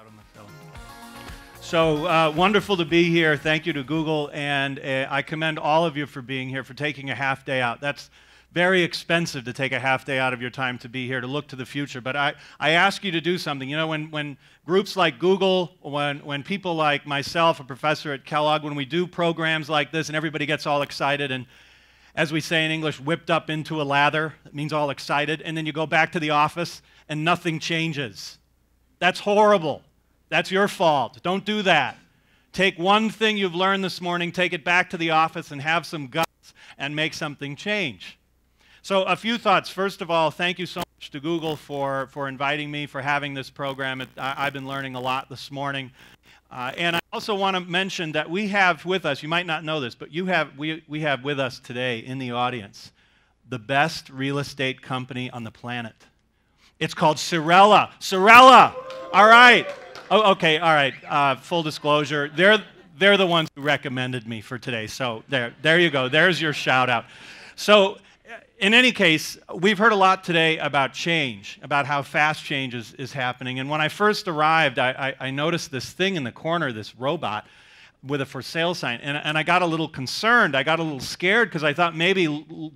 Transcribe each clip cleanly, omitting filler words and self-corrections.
out on the film. So wonderful to be here. Thank you to Google, and I commend all of you for being here, for taking a half day out. That's very expensive to take a half day out of your time to be here, to look to the future. But I ask you to do something. You know, when groups like Google, when people like myself, a professor at Kellogg, when we do programs like this and everybody gets all excited and, as we say in English, whipped up into a lather, it means all excited, and then you go back to the office and nothing changes. That's horrible. That's your fault. Don't do that. Take one thing you've learned this morning, take it back to the office and have some guts and make something change. So a few thoughts. First of all, thank you so much to Google for inviting me, for having this program. I've been learning a lot this morning. And I also want to mention that we have with us, you might not know this, but we have with us today in the audience the best real estate company on the planet. It's called Cirella. Cirella! All right. Oh, okay, all right. Full disclosure, they're the ones who recommended me for today. So there you go. There's your shout out. So in any case, we've heard a lot today about change, about how fast change is happening. And when I first arrived, I noticed this thing in the corner, this robot with a for sale sign. And I got a little concerned. I got a little scared because I thought maybe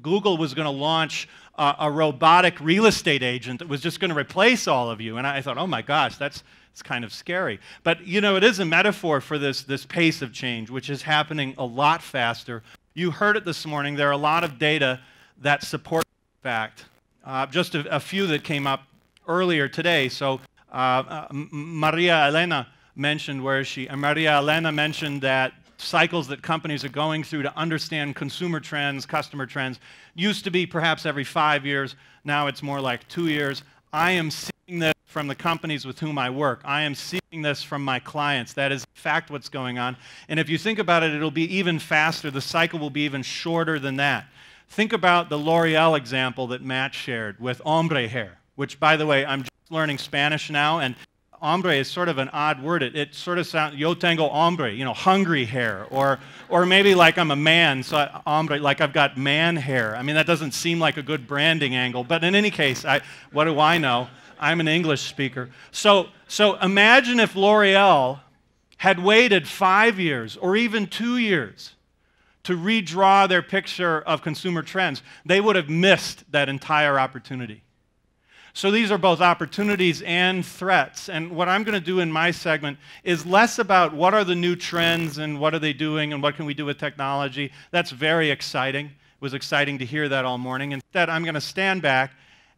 Google was going to launch a robotic real estate agent that was just going to replace all of you. And I thought, oh my gosh, it's kind of scary. But, you know, it is a metaphor for this pace of change, which is happening a lot faster. You heard it this morning. There are a lot of data that support the fact. Just a few that came up earlier today. So Maria Elena mentioned, where is she? Maria Elena mentioned that cycles that companies are going through to understand consumer trends, customer trends, used to be perhaps every 5 years. Now it's more like 2 years. I am seeing this from the companies with whom I work. I am seeing this from my clients. That is in fact what's going on. And if you think about it, it'll be even faster. The cycle will be even shorter than that. Think about the L'Oreal example that Matt shared with ombre hair, which, by the way, I'm just learning Spanish now, and ombre is sort of an odd word. It sort of sounds, yo tengo hambre, you know, hungry hair, or maybe like I'm a man, so hombre, like I've got man hair. I mean, that doesn't seem like a good branding angle, but in any case, what do I know? I'm an English speaker. So imagine if L'Oreal had waited 5 years or even 2 years to redraw their picture of consumer trends. They would have missed that entire opportunity. So these are both opportunities and threats. And what I'm going to do in my segment is less about what are the new trends and what are they doing and what can we do with technology. That's very exciting. It was exciting to hear that all morning. Instead, I'm going to stand back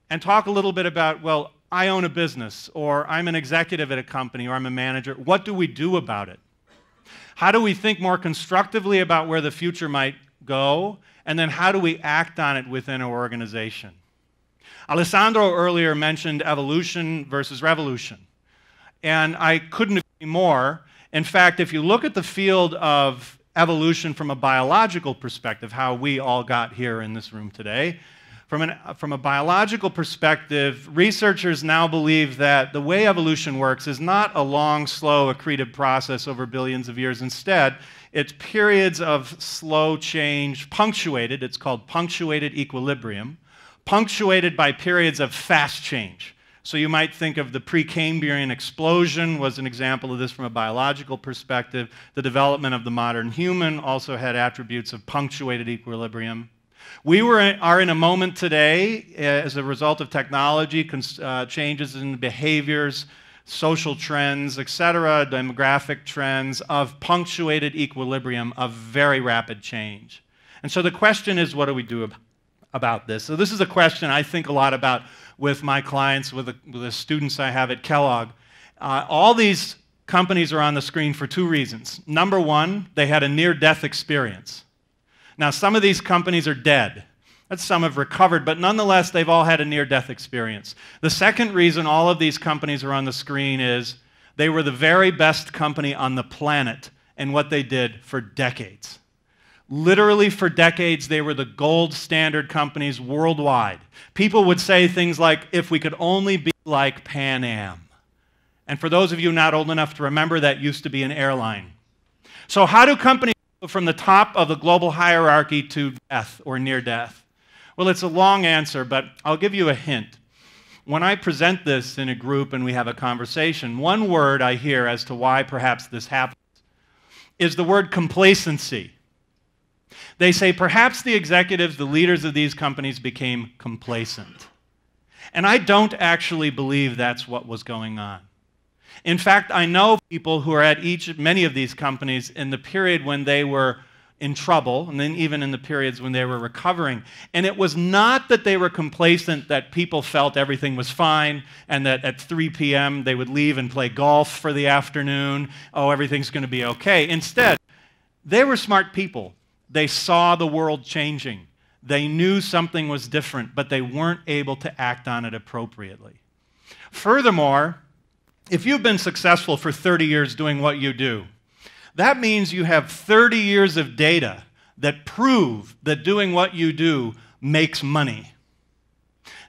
and talk a little bit about, well, I own a business, or I'm an executive at a company, or I'm a manager. What do we do about it? How do we think more constructively about where the future might go? And then how do we act on it within our organization? Alessandro earlier mentioned evolution versus revolution. And I couldn't agree more. In fact, if you look at the field of evolution from a biological perspective, how we all got here in this room today, from a biological perspective, researchers now believe that the way evolution works is not a long, slow, accretive process over billions of years. Instead, it's periods of slow change, punctuated, it's called punctuated equilibrium, punctuated by periods of fast change. So you might think of the Precambrian explosion was an example of this from a biological perspective. The development of the modern human also had attributes of punctuated equilibrium. We are in a moment today, as a result of technology, changes in behaviors, social trends, etc., demographic trends, of punctuated equilibrium, of very rapid change. And so the question is, what do we do about this? So this is a question I think a lot about with my clients, with the students I have at Kellogg. All these companies are on the screen for two reasons. Number one, they had a near-death experience. Now, some of these companies are dead. Some have recovered, but nonetheless, they've all had a near-death experience. The second reason all of these companies are on the screen is they were the very best company on the planet in what they did for decades. Literally for decades, they were the gold standard companies worldwide. People would say things like, if we could only be like Pan Am. And for those of you not old enough to remember, that used to be an airline. So how do companies go from the top of the global hierarchy to death or near death? Well, it's a long answer, but I'll give you a hint. when I present this in a group and we have a conversation, one word I hear as to why perhaps this happens is the word complacency. They say perhaps the executives, the leaders of these companies became complacent. And I don't actually believe that's what was going on. In fact, I know people who are at many of these companies in the period when they were in trouble, and then even in the periods when they were recovering. And it was not that they were complacent, that people felt everything was fine, and that at 3 p.m. they would leave and play golf for the afternoon. Oh, everything's going to be okay. Instead, they were smart people. They saw the world changing. They knew something was different, but they weren't able to act on it appropriately. Furthermore, if you've been successful for 30 years doing what you do, that means you have 30 years of data that prove that doing what you do makes money.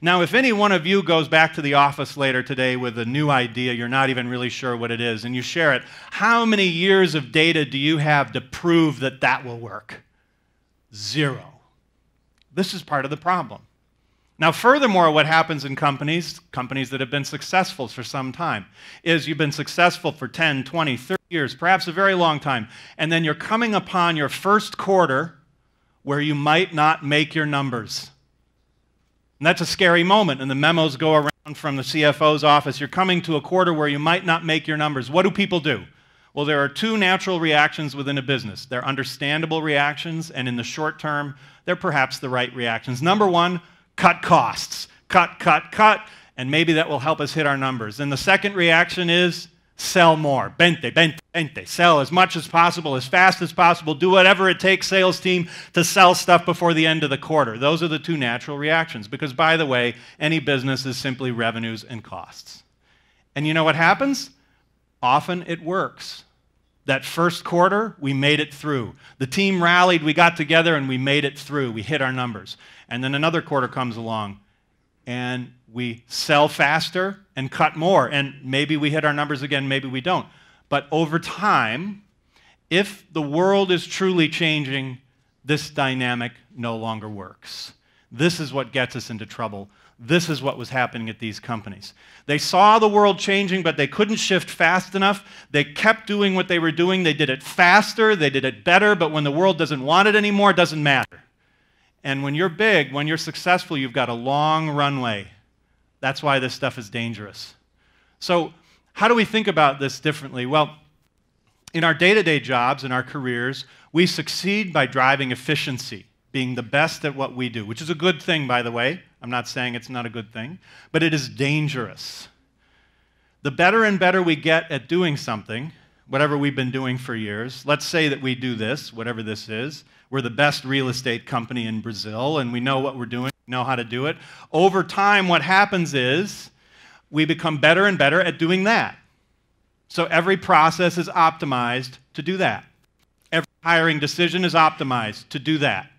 Now, if any one of you goes back to the office later today with a new idea, you're not even really sure what it is, and you share it, how many years of data do you have to prove that that will work? 0. This is part of the problem. Now, furthermore, what happens in companies that have been successful for some time, is you've been successful for 10, 20, 30 years, perhaps a very long time, and then you're coming upon your first quarter where you might not make your numbers. And that's a scary moment, and the memos go around from the CFO's office. You're coming to a quarter where you might not make your numbers. What do people do? Well, there are 2 natural reactions within a business. They're understandable reactions, and in the short term, they're perhaps the right reactions. Number 1, cut costs. Cut, and maybe that will help us hit our numbers. And the second reaction is sell more. Vente. Sell as much as possible, as fast as possible. Do whatever it takes, sales team, to sell stuff before the end of the quarter. Those are the 2 natural reactions. Because, by the way, any business is simply revenues and costs. And you know what happens? Often it works. That first quarter, we made it through. The team rallied, we got together, and we made it through. We hit our numbers. And then another quarter comes along, and we sell faster and cut more. And maybe we hit our numbers again, maybe we don't. But over time, if the world is truly changing, this dynamic no longer works. This is what gets us into trouble. This is what was happening at these companies. They saw the world changing, but they couldn't shift fast enough. They kept doing what they were doing. They did it faster, they did it better, but when the world doesn't want it anymore, it doesn't matter. And when you're big, when you're successful, you've got a long runway. That's why this stuff is dangerous. So how do we think about this differently? Well, in our day-to-day jobs, in our careers, we succeed by driving efficiency, being the best at what we do, which is a good thing, by the way. I'm not saying it's not a good thing, but it is dangerous. The better and better we get at doing something, whatever we've been doing for years, let's say that we do this, whatever this is, we're the best real estate company in Brazil, and we know what we're doing, we know how to do it. Over time, what happens is we become better and better at doing that. So every process is optimized to do that. Every hiring decision is optimized to do that.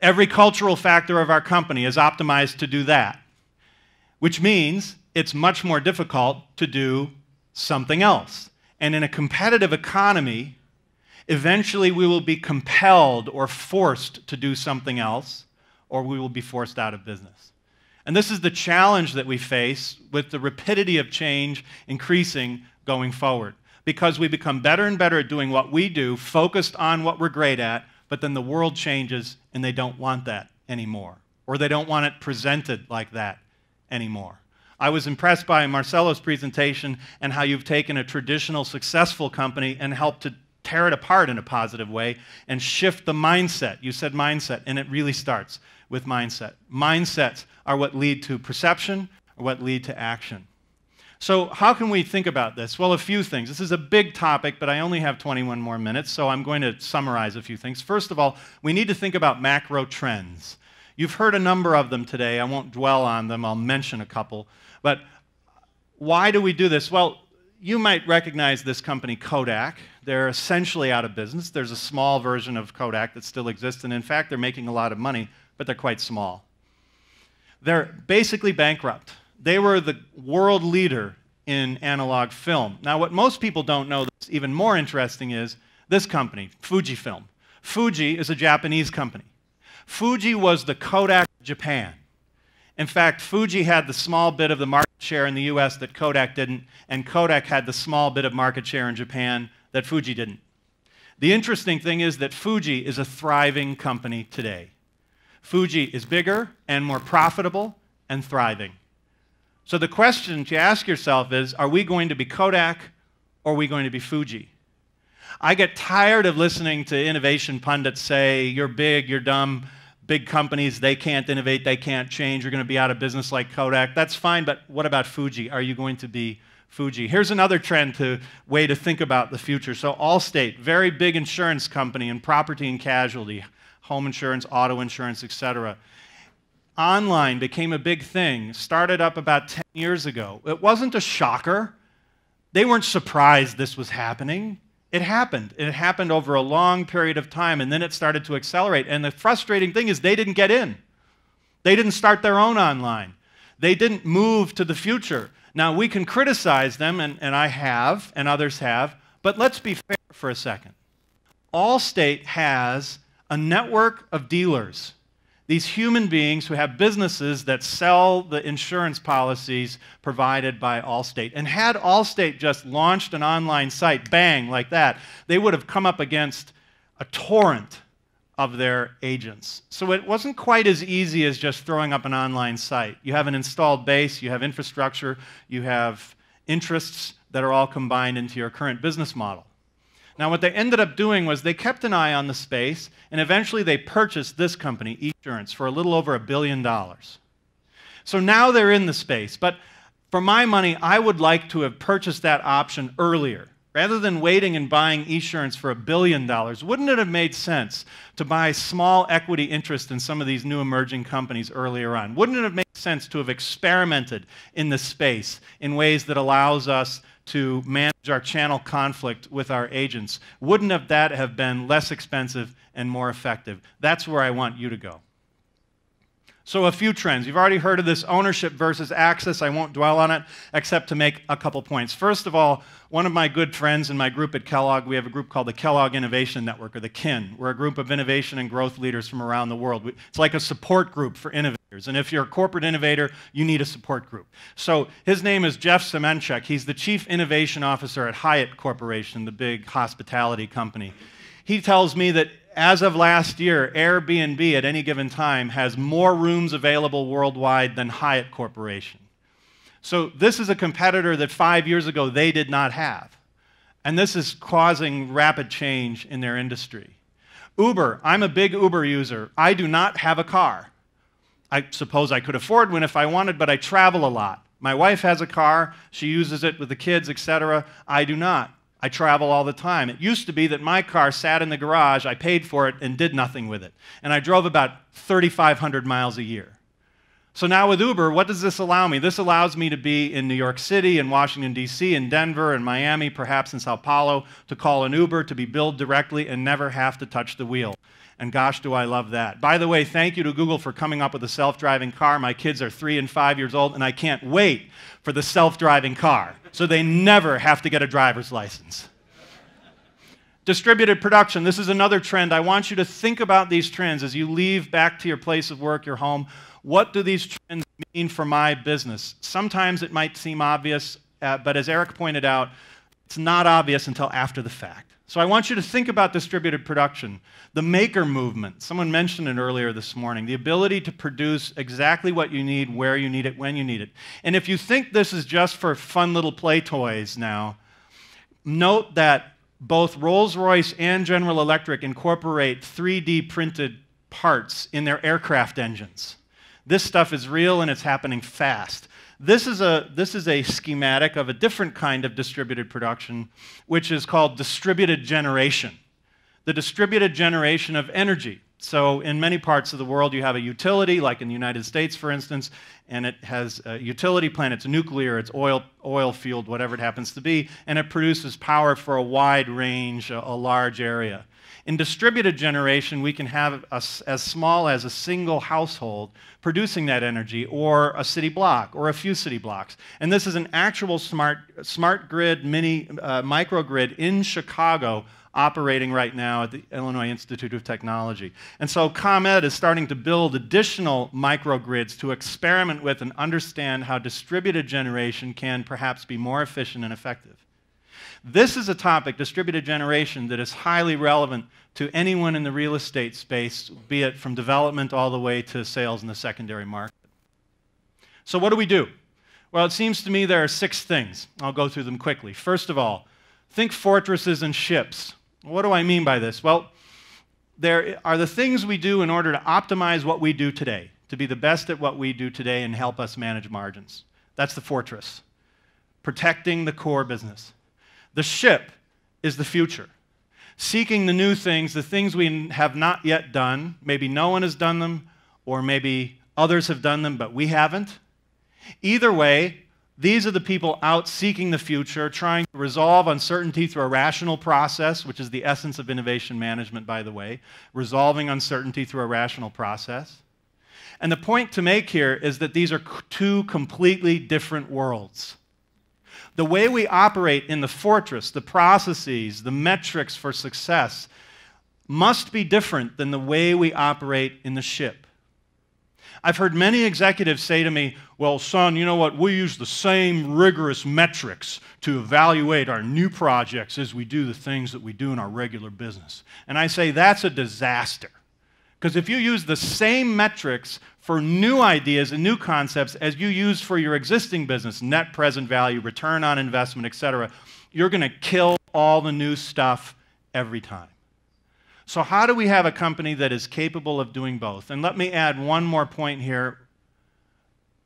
Every cultural factor of our company is optimized to do that, which means it's much more difficult to do something else. And in a competitive economy, eventually we will be compelled or forced to do something else, or we will be forced out of business. And this is the challenge that we face with the rapidity of change increasing going forward, because we become better and better at doing what we do, focused on what we're great at, but then the world changes and they don't want that anymore, or they don't want it presented like that anymore. I was impressed by Marcelo's presentation and how you've taken a traditional successful company and helped to tear it apart in a positive way and shift the mindset. You said mindset, and it really starts with mindset. Mindsets are what lead to perception, or what lead to action. So how can we think about this? Well, a few things. This is a big topic, but I only have 21 more minutes, so I'm going to summarize a few things. First of all, we need to think about macro trends. You've heard a number of them today. I won't dwell on them. I'll mention a couple. But why do we do this? Well, you might recognize this company, Kodak. They're essentially out of business. There's a small version of Kodak that still exists, and in fact, they're making a lot of money, but they're quite small. They're basically bankrupt. They were the world leader in analog film. Now, what most people don't know that's even more interesting is this company, Fujifilm. Fuji is a Japanese company. Fuji was the Kodak of Japan. In fact, Fuji had the small bit of the market share in the US that Kodak didn't, and Kodak had the small bit of market share in Japan that Fuji didn't. The interesting thing is that Fuji is a thriving company today. Fuji is bigger and more profitable and thriving. So the question to ask yourself is, are we going to be Kodak or are we going to be Fuji? I get tired of listening to innovation pundits say, you're big, you're dumb, big companies, they can't innovate, they can't change, you're going to be out of business like Kodak. That's fine, but what about Fuji? Are you going to be Fuji? Here's another way to think about the future. So Allstate, very big insurance company in property and casualty, home insurance, auto insurance, etc. Online became a big thing, started up about 10 years ago. It wasn't a shocker. They weren't surprised this was happening. It happened. It happened over a long period of time, and then it started to accelerate. And the frustrating thing is they didn't get in. They didn't start their own online. They didn't move to the future. Now, we can criticize them, and I have, and others have, but let's be fair for a second. Allstate has a network of dealers, these human beings who have businesses that sell the insurance policies provided by Allstate. And had Allstate just launched an online site, bang, like that, they would have come up against a torrent of their agents. So it wasn't quite as easy as just throwing up an online site. You have an installed base, you have infrastructure, you have interests that are all combined into your current business model. Now, what they ended up doing was they kept an eye on the space, and eventually they purchased this company, Esurance, for a little over $1 billion. So now they're in the space. But for my money, I would like to have purchased that option earlier. Rather than waiting and buying Esurance for $1 billion, wouldn't it have made sense to buy small equity interest in some of these new emerging companies earlier on? Wouldn't it have made sense to have experimented in this space in ways that allows us to manage our channel conflict with our agents? Wouldn't that have been less expensive and more effective? That's where I want you to go. So a few trends. You've already heard of this ownership versus access. I won't dwell on it except to make a couple points. First of all, one of my good friends in my group at Kellogg, we have a group called the Kellogg Innovation Network, or the KIN. We're a group of innovation and growth leaders from around the world. It's like a support group for innovators. And if you're a corporate innovator, you need a support group. So his name is Jeff Semenchuk. He's the Chief Innovation Officer at Hyatt Corporation, the big hospitality company. He tells me that as of last year, Airbnb at any given time has more rooms available worldwide than Hyatt Corporation. So this is a competitor that 5 years ago they did not have. And this is causing rapid change in their industry. Uber, I'm a big Uber user. I do not have a car. I suppose I could afford one if I wanted, but I travel a lot. My wife has a car. She uses it with the kids, etc. I do not. I travel all the time. It used to be that my car sat in the garage, I paid for it, and did nothing with it. And I drove about 3,500 miles a year. So now with Uber, what does this allow me? This allows me to be in New York City, in Washington, D.C., in Denver, in Miami, perhaps in São Paulo, to call an Uber, to be billed directly, and never have to touch the wheel. And gosh, do I love that. By the way, thank you to Google for coming up with a self-driving car. My kids are 3 and 5 years old, and I can't wait for the self-driving car, so they never have to get a driver's license. Distributed production. This is another trend. I want you to think about these trends as you leave back to your place of work, your home. What do these trends mean for my business? Sometimes it might seem obvious, but as Eric pointed out, it's not obvious until after the fact. So I want you to think about distributed production. The maker movement, someone mentioned it earlier this morning, the ability to produce exactly what you need, where you need it, when you need it. And if you think this is just for fun little play toys now, note that both Rolls-Royce and General Electric incorporate 3D printed parts in their aircraft engines. This stuff is real and it's happening fast. This is a schematic of a different kind of distributed production, which is called distributed generation. The distributed generation of energy. So in many parts of the world, you have a utility, like in the United States, for instance, and it has a utility plant. It's nuclear, it's oil fueled, whatever it happens to be, and it produces power for a wide range, a large area. In distributed generation, we can have as small as a single household producing that energy, or a city block, or a few city blocks. And this is an actual smart grid, microgrid in Chicago operating right now at the Illinois Institute of Technology. And so ComEd is starting to build additional microgrids to experiment with and understand how distributed generation can perhaps be more efficient and effective. This is a topic, distributed generation, that is highly relevant to anyone in the real estate space, be it from development all the way to sales in the secondary market. So what do we do? Well, it seems to me there are 6 things. I'll go through them quickly. First of all, think fortresses and ships. What do I mean by this? Well, there are the things we do in order to optimize what we do today, to be the best at what we do today and help us manage margins. That's the fortress, protecting the core business. The ship is the future, seeking the new things, the things we have not yet done. Maybe no one has done them, or maybe others have done them, but we haven't. Either way, these are the people out seeking the future, trying to resolve uncertainty through a rational process, which is the essence of innovation management, by the way, resolving uncertainty through a rational process. And the point to make here is that these are 2 completely different worlds. The way we operate in the fortress, the processes, the metrics for success, must be different than the way we operate in the ship. I've heard many executives say to me, well, son, you know what, we use the same rigorous metrics to evaluate our new projects as we do the things that we do in our regular business. And I say that's a disaster. Because if you use the same metrics for new ideas and new concepts as you use for your existing business, net present value, return on investment, etc., you're going to kill all the new stuff every time. So how do we have a company that is capable of doing both? And let me add one more point here.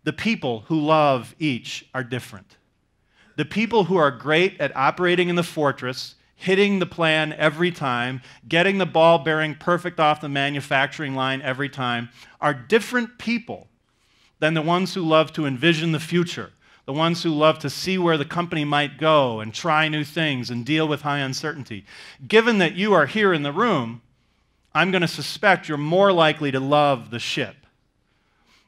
The people who love each are different. The people who are great at operating in the fortress, hitting the plan every time, getting the ball bearing perfect off the manufacturing line every time, are different people than the ones who love to envision the future, the ones who love to see where the company might go and try new things and deal with high uncertainty. Given that you are here in the room, I'm going to suspect you're more likely to love the ship.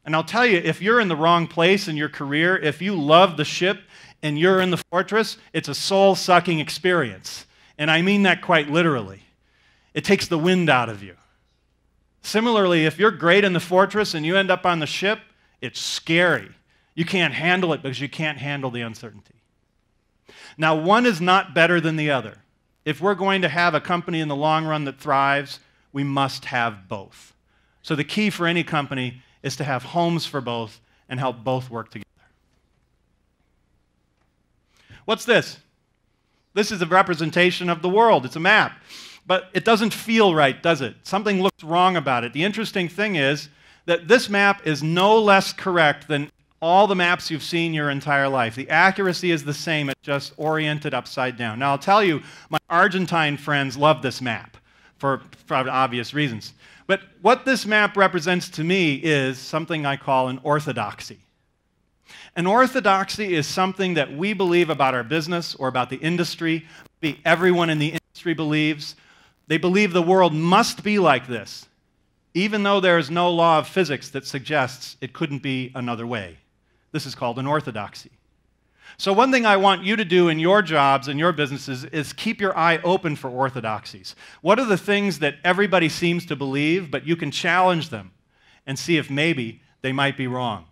And I'll tell you, if you're in the wrong place in your career, if you love the ship and you're in the fortress, it's a soul-sucking experience. And I mean that quite literally. It takes the wind out of you. Similarly, if you're great in the fortress and you end up on the ship, it's scary. You can't handle it because you can't handle the uncertainty. Now, one is not better than the other. If we're going to have a company in the long run that thrives, we must have both. So the key for any company is to have homes for both and help both work together. What's this? This is a representation of the world. It's a map. But it doesn't feel right, does it? Something looks wrong about it. The interesting thing is that this map is no less correct than all the maps you've seen your entire life. The accuracy is the same, it's just oriented upside down. Now, I'll tell you, my Argentine friends love this map for obvious reasons. But what this map represents to me is something I call an orthodoxy. An orthodoxy is something that we believe about our business or about the industry. Maybe everyone in the industry believes. They believe the world must be like this, even though there is no law of physics that suggests it couldn't be another way. This is called an orthodoxy. So one thing I want you to do in your jobs and your businesses is keep your eye open for orthodoxies. What are the things that everybody seems to believe, but you can challenge them and see if maybe they might be wrong?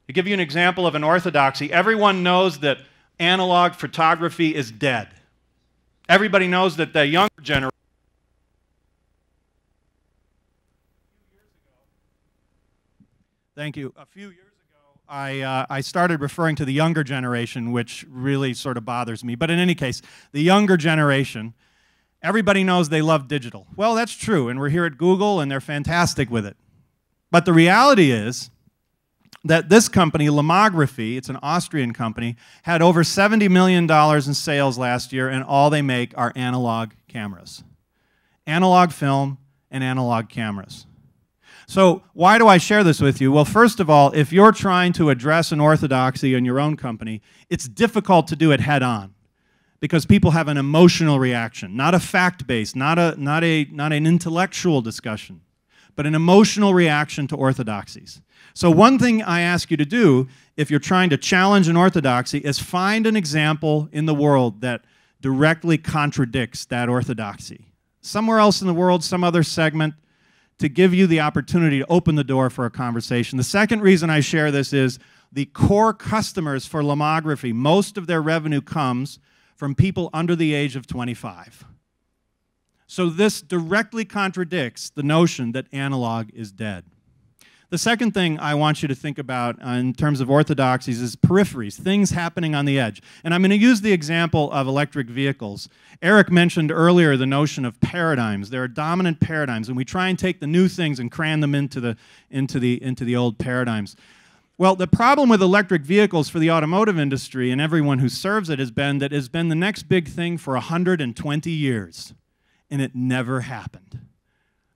To give you an example of an orthodoxy, everyone knows that analog photography is dead. Everybody knows that the younger generation. Thank you. A few years ago, I started referring to the younger generation, which really sort of bothers me. But in any case, the younger generation, everybody knows they love digital. Well, that's true, and we're here at Google, and they're fantastic with it. But the reality is that this company, Lomography, it's an Austrian company, had over $70 million in sales last year, and all they make are analog cameras. Analog film and analog cameras. So why do I share this with you? Well, first of all, if you're trying to address an orthodoxy in your own company, it's difficult to do it head-on because people have an emotional reaction, not a fact-based, not an intellectual discussion, but an emotional reaction to orthodoxies. So one thing I ask you to do if you're trying to challenge an orthodoxy is find an example in the world that directly contradicts that orthodoxy. Somewhere else in the world, some other segment, to give you the opportunity to open the door for a conversation. The second reason I share this is the core customers for Lomography, most of their revenue comes from people under the age of 25. So this directly contradicts the notion that analog is dead. The second thing I want you to think about in terms of orthodoxies is peripheries, things happening on the edge. And I'm going to use the example of electric vehicles. Eric mentioned earlier the notion of paradigms. There are dominant paradigms, and we try and take the new things and cram them into the old paradigms. Well, the problem with electric vehicles for the automotive industry and everyone who serves it has been that it's been the next big thing for 120 years, and it never happened.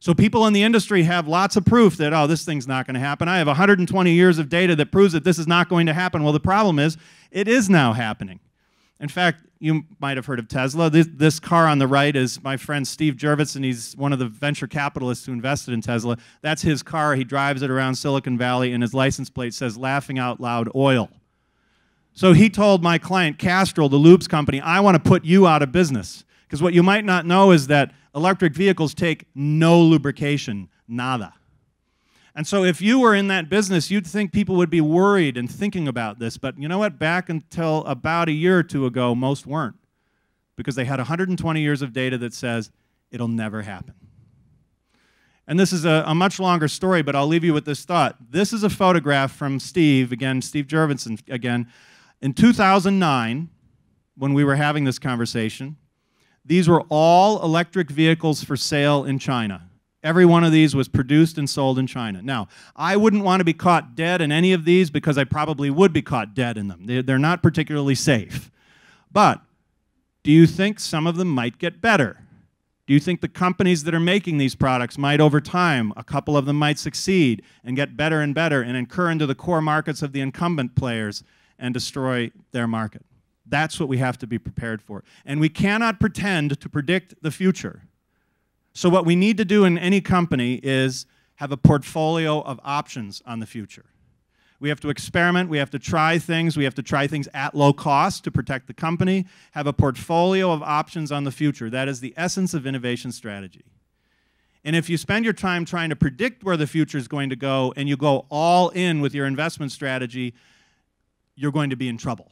So people in the industry have lots of proof that, oh, this thing's not going to happen. I have 120 years of data that proves that this is not going to happen. Well, the problem is, it is now happening. In fact, you might have heard of Tesla. This car on the right is my friend Steve Jurvetson. He's one of the venture capitalists who invested in Tesla. That's his car. He drives it around Silicon Valley, and his license plate says, "Laughing Out Loud Oil." So he told my client, Castrol, the lubes company, I want to put you out of business. Because what you might not know is that electric vehicles take no lubrication, nada. And so if you were in that business, you'd think people would be worried and thinking about this. But you know what? Back until about a year or two ago, most weren't. Because they had 120 years of data that says it'll never happen. And this is a much longer story, but I'll leave you with this thought. This is a photograph from Steve, again, Steve Jurvetson, again. In 2009, when we were having this conversation, these were all electric vehicles for sale in China. Every one of these was produced and sold in China. Now, I wouldn't want to be caught dead in any of these because I probably would be caught dead in them. They're not particularly safe. But do you think some of them might get better? Do you think the companies that are making these products might, over time, a couple of them might succeed and get better and better and incur into the core markets of the incumbent players and destroy their market? That's what we have to be prepared for. And we cannot pretend to predict the future. So what we need to do in any company is have a portfolio of options on the future. We have to experiment, we have to try things at low cost to protect the company, have a portfolio of options on the future. That is the essence of innovation strategy. And if you spend your time trying to predict where the future is going to go and you go all in with your investment strategy, you're going to be in trouble.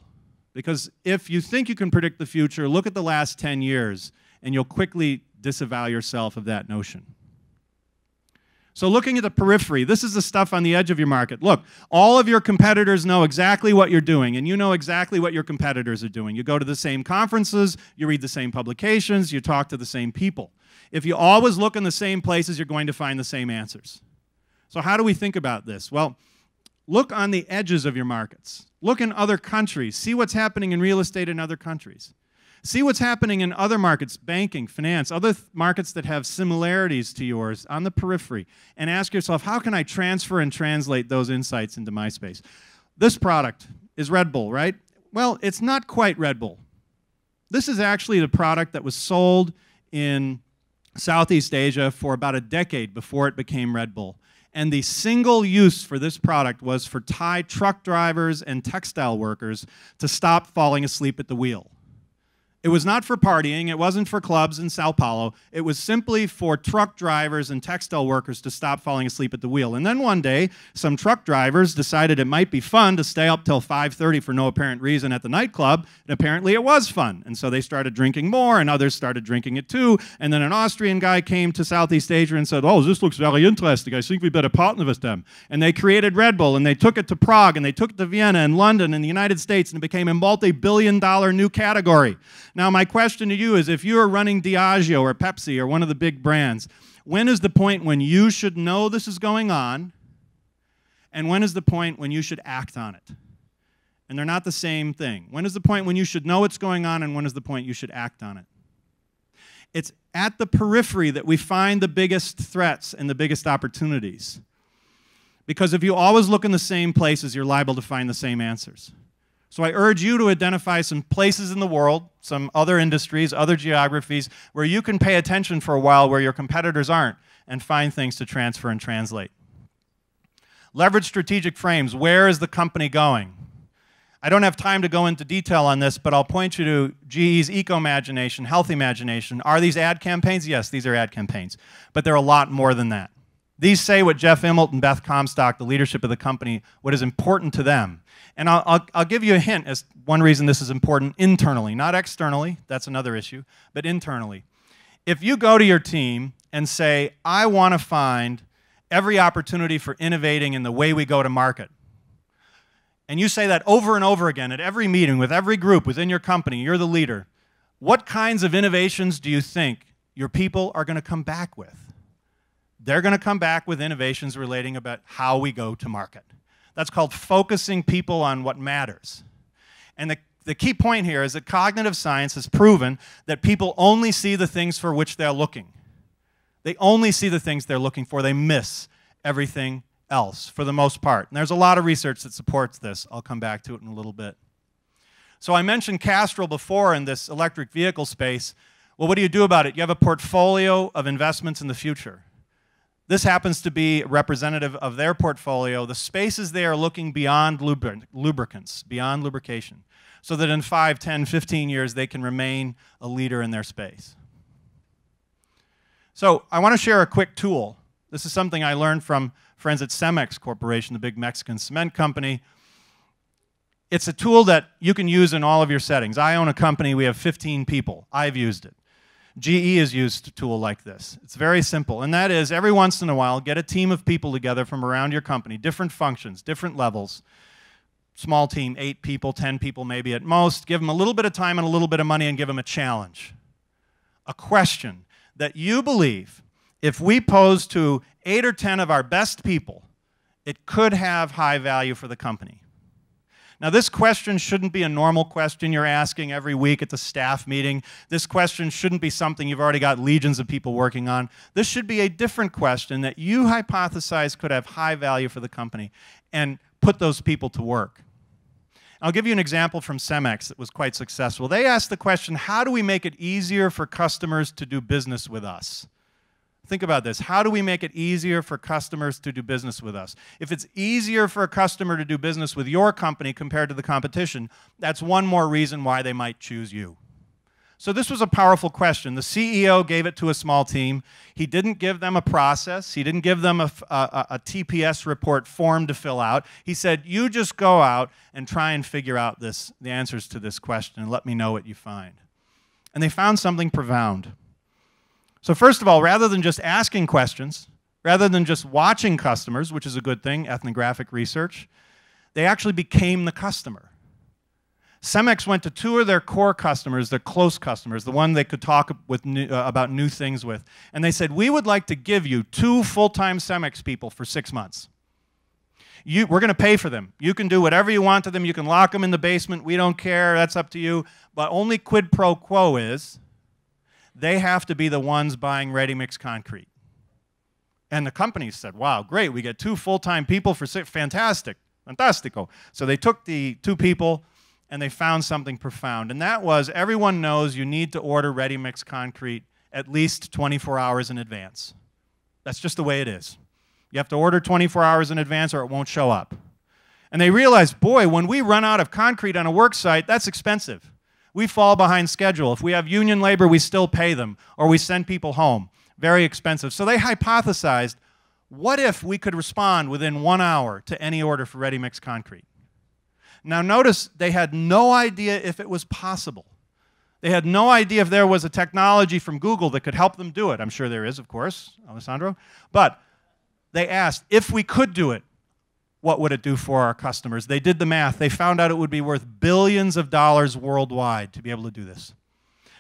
Because if you think you can predict the future, look at the last 10 years, and you'll quickly disavow yourself of that notion. So looking at the periphery, this is the stuff on the edge of your market. Look, all of your competitors know exactly what you're doing, and you know exactly what your competitors are doing. You go to the same conferences, you read the same publications, you talk to the same people. If you always look in the same places, you're going to find the same answers. So how do we think about this? Well, look on the edges of your markets. Look in other countries. See what's happening in real estate in other countries. See what's happening in other markets, banking, finance, other markets that have similarities to yours on the periphery, and ask yourself, how can I transfer and translate those insights into my space? This product is Red Bull, right? Well, it's not quite Red Bull. This is actually the product that was sold in Southeast Asia for about a decade before it became Red Bull. And the single use for this product was for Thai truck drivers and textile workers to stop falling asleep at the wheel. It was not for partying, it wasn't for clubs in São Paulo, it was simply for truck drivers and textile workers to stop falling asleep at the wheel. And then one day, some truck drivers decided it might be fun to stay up till 5:30 for no apparent reason at the nightclub, and apparently it was fun. And so they started drinking more, and others started drinking it too, and then an Austrian guy came to Southeast Asia and said, oh, this looks very interesting, I think we better partner with them. And they created Red Bull, and they took it to Prague, and they took it to Vienna and London and the United States, and it became a multi-billion-dollar new category. Now, my question to you is, if you are running Diageo or Pepsi or one of the big brands, when is the point when you should know this is going on, and when is the point when you should act on it? And they're not the same thing. When is the point when you should know what's going on, and when is the point you should act on it? It's at the periphery that we find the biggest threats and the biggest opportunities. Because if you always look in the same places, you're liable to find the same answers. So I urge you to identify some places in the world, some other industries, other geographies, where you can pay attention for a while where your competitors aren't, and find things to transfer and translate. Leverage strategic frames. Where is the company going? I don't have time to go into detail on this, but I'll point you to GE's eco-imagination, health imagination. Are these ad campaigns? Yes, these are ad campaigns. But they're a lot more than that. These say what Jeff Immelt and Beth Comstock, the leadership of the company, what is important to them. And I'll give you a hint as one reason this is important internally, not externally, that's another issue, but internally. If you go to your team and say, I want to find every opportunity for innovating in the way we go to market, and you say that over and over again at every meeting with every group within your company, you're the leader, what kinds of innovations do you think your people are going to come back with? They're going to come back with innovations relating about how we go to market. That's called focusing people on what matters. And the key point here is that cognitive science has proven that people only see the things for which they're looking. They only see the things they're looking for. They miss everything else for the most part. And there's a lot of research that supports this. I'll come back to it in a little bit. So I mentioned Castrol before in this electric vehicle space. Well, what do you do about it? You have a portfolio of investments in the future. This happens to be representative of their portfolio. The spaces they are looking beyond lubricants, beyond lubrication, so that in 5, 10, 15 years they can remain a leader in their space. So I want to share a quick tool. This is something I learned from friends at Cemex Corporation, the big Mexican cement company. It's a tool that you can use in all of your settings. I own a company, we have 15 people. I've used it. GE has used a tool like this. It's very simple, and that is every once in a while, get a team of people together from around your company, different functions, different levels, small team, 8 people, 10 people maybe at most, give them a little bit of time and a little bit of money and give them a challenge, a question that you believe if we pose to 8 or 10 of our best people, it could have high value for the company. Now, this question shouldn't be a normal question you're asking every week at the staff meeting. This question shouldn't be something you've already got legions of people working on. This should be a different question that you hypothesize could have high value for the company and put those people to work. I'll give you an example from Cemex that was quite successful. They asked the question, how do we make it easier for customers to do business with us? Think about this. How do we make it easier for customers to do business with us? If it's easier for a customer to do business with your company compared to the competition, that's one more reason why they might choose you. So this was a powerful question. The CEO gave it to a small team. He didn't give them a process. He didn't give them a TPS report form to fill out. He said, you just go out and try and figure out the answers to this question and let me know what you find. And they found something profound. So first of all, rather than just asking questions, rather than just watching customers, which is a good thing, ethnographic research, they actually became the customer. Cemex went to 2 of their core customers, their close customers, the one they could talk with about new things with, and they said, we would like to give you 2 full-time Cemex people for 6 months. We're going to pay for them. You can do whatever you want to them. You can lock them in the basement. We don't care. That's up to you. But only quid pro quo is they have to be the ones buying ready-mix concrete. And the company said, wow, great, we get 2 full-time people for fantastic, fantastico. So they took the 2 people and they found something profound. And that was, everyone knows you need to order ready-mix concrete at least 24 hours in advance. That's just the way it is. You have to order 24 hours in advance or it won't show up. And they realized, boy, when we run out of concrete on a work site, that's expensive. We fall behind schedule. If we have union labor, we still pay them, or we send people home. Very expensive. So they hypothesized, what if we could respond within 1 hour to any order for ready-mix concrete? Now notice, they had no idea if it was possible. They had no idea if there was a technology from Google that could help them do it. I'm sure there is, of course, Alessandro. But they asked, if we could do it, what would it do for our customers? They did the math. They found out it would be worth billions of dollars worldwide to be able to do this.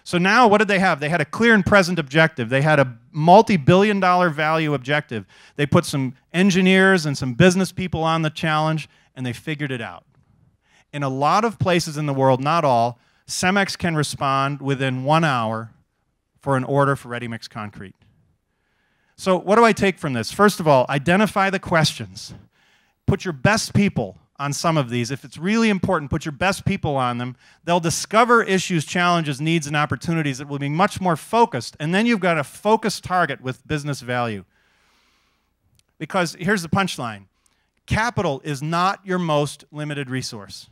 So now what did they have? They had a clear and present objective. They had a multi-billion-dollar value objective. They put some engineers and some business people on the challenge, and they figured it out. In a lot of places in the world, not all, Cemex can respond within 1 hour for an order for ready-mix concrete. So what do I take from this? First of all, identify the questions. Put your best people on some of these. If it's really important, put your best people on them. They'll discover issues, challenges, needs, and opportunities that will be much more focused. And then you've got a focused target with business value. Because here's the punchline. Capital is not your most limited resource.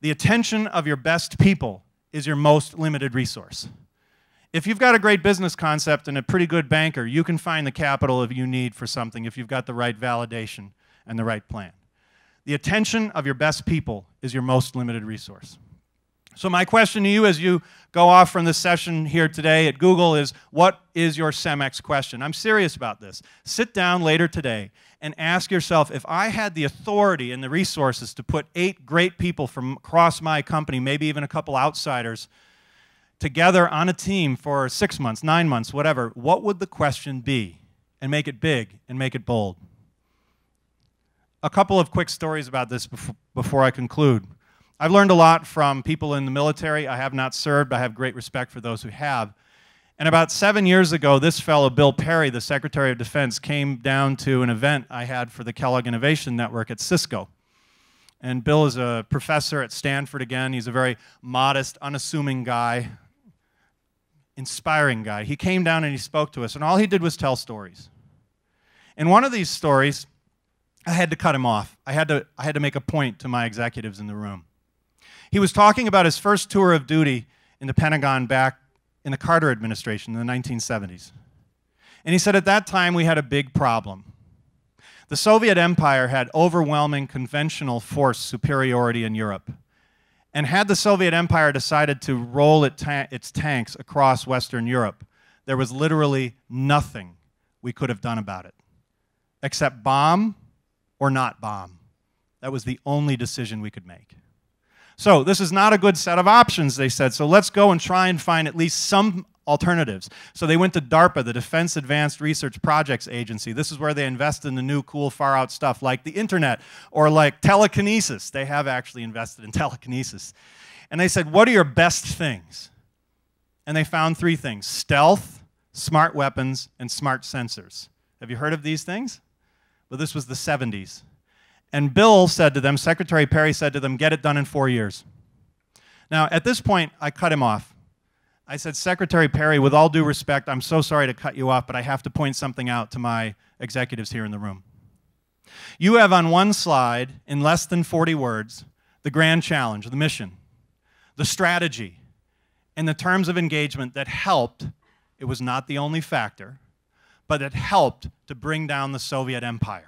The attention of your best people is your most limited resource. If you've got a great business concept and a pretty good banker, you can find the capital if you need for something if you've got the right validation and the right plan. The attention of your best people is your most limited resource. So my question to you as you go off from this session here today at Google is, what is your CEMEX question? I'm serious about this. Sit down later today and ask yourself, if I had the authority and the resources to put 8 great people from across my company, maybe even a couple outsiders, together on a team for 6 months, 9 months, whatever, what would the question be? And make it big and make it bold. A couple of quick stories about this before I conclude. I've learned a lot from people in the military. I have not served. I have great respect for those who have. And about 7 years ago, this fellow, Bill Perry, the Secretary of Defense, came down to an event I had for the Kellogg Innovation Network at Cisco. And Bill is a professor at Stanford again. He's a very modest, unassuming guy, inspiring guy. He came down and he spoke to us, and all he did was tell stories. In one of these stories, I had to cut him off. I had to make a point to my executives in the room. He was talking about his first tour of duty in the Pentagon back in the Carter administration in the 1970s. And he said, at that time, we had a big problem. The Soviet Empire had overwhelming conventional force superiority in Europe. And had the Soviet Empire decided to roll its tanks across Western Europe, there was literally nothing we could have done about it, except bomb or not bomb. That was the only decision we could make. So this is not a good set of options, they said, so let's go and try and find at least some alternatives. So they went to DARPA, the Defense Advanced Research Projects Agency. This is where they invest in the new, cool, far-out stuff like the internet or like telekinesis. They have actually invested in telekinesis. And they said, what are your best things? And they found 3 things: stealth, smart weapons, and smart sensors. Have you heard of these things? Well, this was the 70s. And Bill said to them, Secretary Perry said to them, get it done in 4 years. Now, at this point, I cut him off. I said, Secretary Perry, with all due respect, I'm so sorry to cut you off, but I have to point something out to my executives here in the room. You have on one slide, in less than 40 words, the grand challenge, the mission, the strategy, and the terms of engagement that helped. It was not the only factor, but it helped to bring down the Soviet Empire.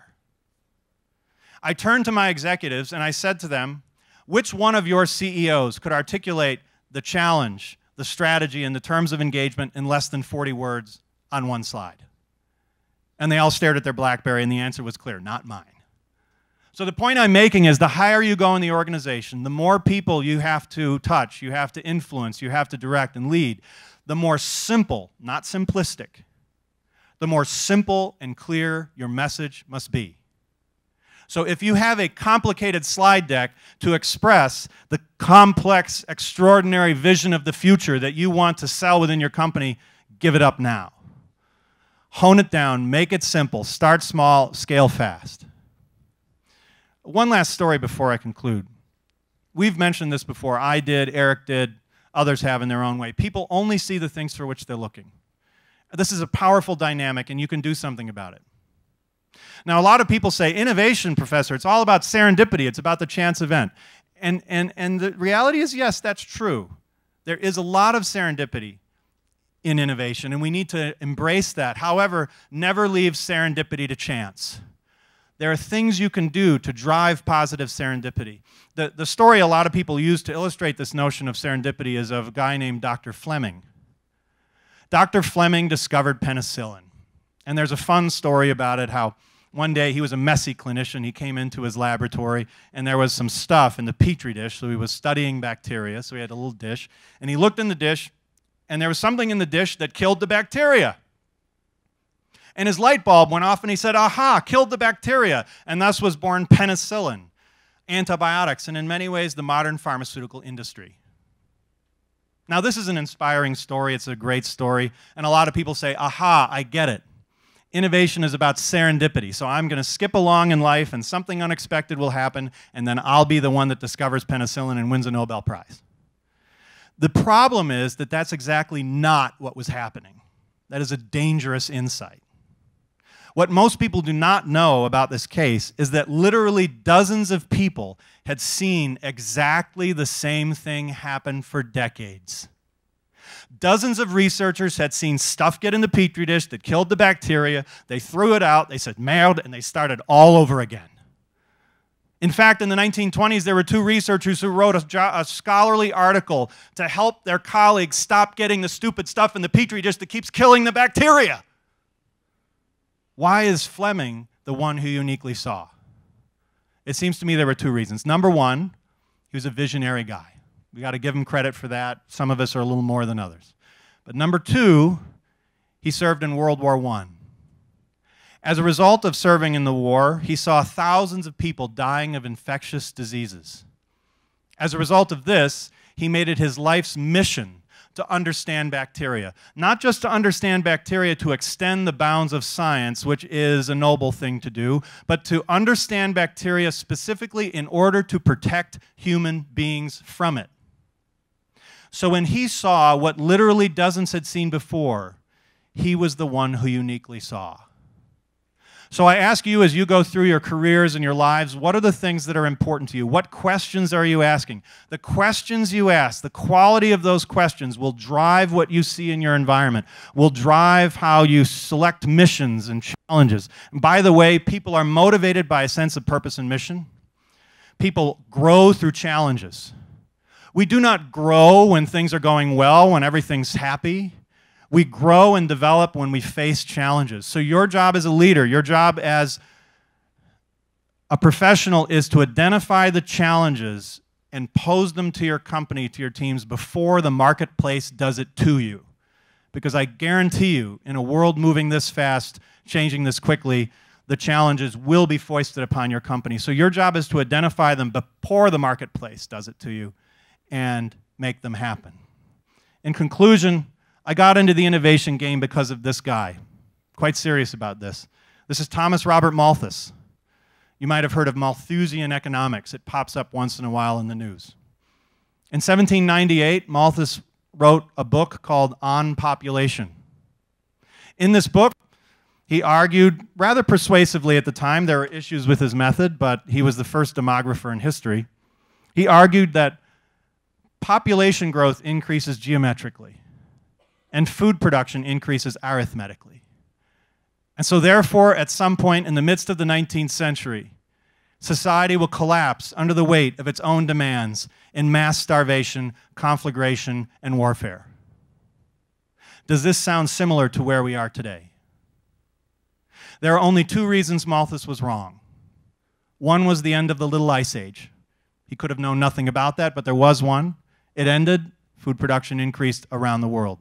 I turned to my executives and I said to them, which one of your CEOs could articulate the challenge, the strategy, and the terms of engagement in less than 40 words on one slide? And they all stared at their BlackBerry, and the answer was clear: not mine. So the point I'm making is, the higher you go in the organization, the more people you have to touch, you have to influence, you have to direct and lead, the more simple, not simplistic, the more simple and clear your message must be. So if you have a complicated slide deck to express the complex, extraordinary vision of the future that you want to sell within your company, give it up now. Hone it down, make it simple, start small, scale fast. One last story before I conclude. We've mentioned this before. I did, Eric did, others have in their own way. People only see the things for which they're looking. This is a powerful dynamic, and you can do something about it. Now, a lot of people say, innovation, Professor, it's all about serendipity, it's about the chance event. And the reality is, yes, that's true. There is a lot of serendipity in innovation, and we need to embrace that. However, never leave serendipity to chance. There are things you can do to drive positive serendipity. The story a lot of people use to illustrate this notion of serendipity is of a guy named Dr. Fleming. Dr. Fleming discovered penicillin. And there's a fun story about it, how one day he was a messy clinician. He came into his laboratory, and there was some stuff in the petri dish. So he was studying bacteria, so he had a little dish. And he looked in the dish, and there was something in the dish that killed the bacteria. And his light bulb went off, and he said, aha, killed the bacteria. And thus was born penicillin, antibiotics, and in many ways the modern pharmaceutical industry. Now, this is an inspiring story. It's a great story. And a lot of people say, aha, I get it. Innovation is about serendipity. So I'm going to skip along in life, and something unexpected will happen, and then I'll be the one that discovers penicillin and wins a Nobel Prize. The problem is that that's exactly not what was happening. That is a dangerous insight. What most people do not know about this case is that literally dozens of people had seen exactly the same thing happen for decades. Dozens of researchers had seen stuff get in the petri dish that killed the bacteria. They threw it out, they said merde, and they started all over again. In fact, in the 1920s, there were two researchers who wrote a scholarly article to help their colleagues stop getting the stupid stuff in the petri dish that keeps killing the bacteria. Why is Fleming the one who uniquely saw? It seems to me there were two reasons. Number one, he was a visionary guy. We got to give him credit for that. Some of us are a little more than others. But number two, he served in World War I. As a result of serving in the war, he saw thousands of people dying of infectious diseases. As a result of this, he made it his life's mission to understand bacteria. Not just to understand bacteria to extend the bounds of science, which is a noble thing to do, but to understand bacteria specifically in order to protect human beings from it. So when he saw what literally dozens had seen before, he was the one who uniquely saw. So I ask you, as you go through your careers and your lives, what are the things that are important to you? What questions are you asking? The questions you ask, the quality of those questions will drive what you see in your environment, will drive how you select missions and challenges. And by the way, people are motivated by a sense of purpose and mission. People grow through challenges. We do not grow when things are going well, when everything's happy. We grow and develop when we face challenges. So your job as a leader, your job as a professional is to identify the challenges and pose them to your company, to your teams, before the marketplace does it to you. Because I guarantee you, in a world moving this fast, changing this quickly, the challenges will be foisted upon your company. So your job is to identify them before the marketplace does it to you and make them happen. In conclusion, I got into the innovation game because of this guy. Quite serious about this. This is Thomas Robert Malthus. You might have heard of Malthusian economics. It pops up once in a while in the news. In 1798, Malthus wrote a book called On Population. In this book, he argued rather persuasively at the time. There were issues with his method, but he was the first demographer in history. He argued that population growth increases geometrically, and food production increases arithmetically. And so therefore, at some point in the midst of the 19th century, society will collapse under the weight of its own demands in mass starvation, conflagration, and warfare. Does this sound similar to where we are today? There are only two reasons Malthus was wrong. One was the end of the Little Ice Age. He could have known nothing about that, but there was one. It ended, food production increased around the world.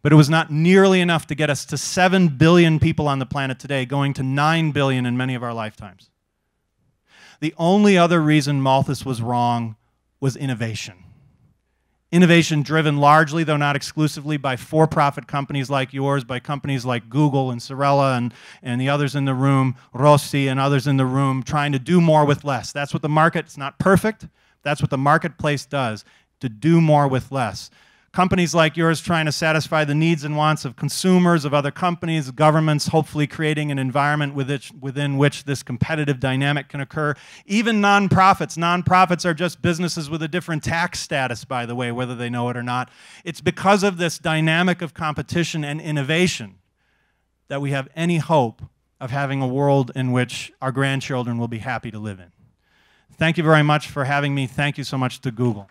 But it was not nearly enough to get us to 7 billion people on the planet today, going to 9 billion in many of our lifetimes. The only other reason Malthus was wrong was innovation. Innovation driven largely, though not exclusively, by for-profit companies like yours, by companies like Google and Sorella and the others in the room, Rossi and others in the room, trying to do more with less. That's what the market, it's not perfect, that's what the marketplace does, to do more with less. Companies like yours trying to satisfy the needs and wants of consumers, of other companies, governments, hopefully creating an environment within which this competitive dynamic can occur. Even nonprofits. Nonprofits are just businesses with a different tax status, by the way, whether they know it or not. It's because of this dynamic of competition and innovation that we have any hope of having a world in which our grandchildren will be happy to live in. Thank you very much for having me. Thank you so much to Google.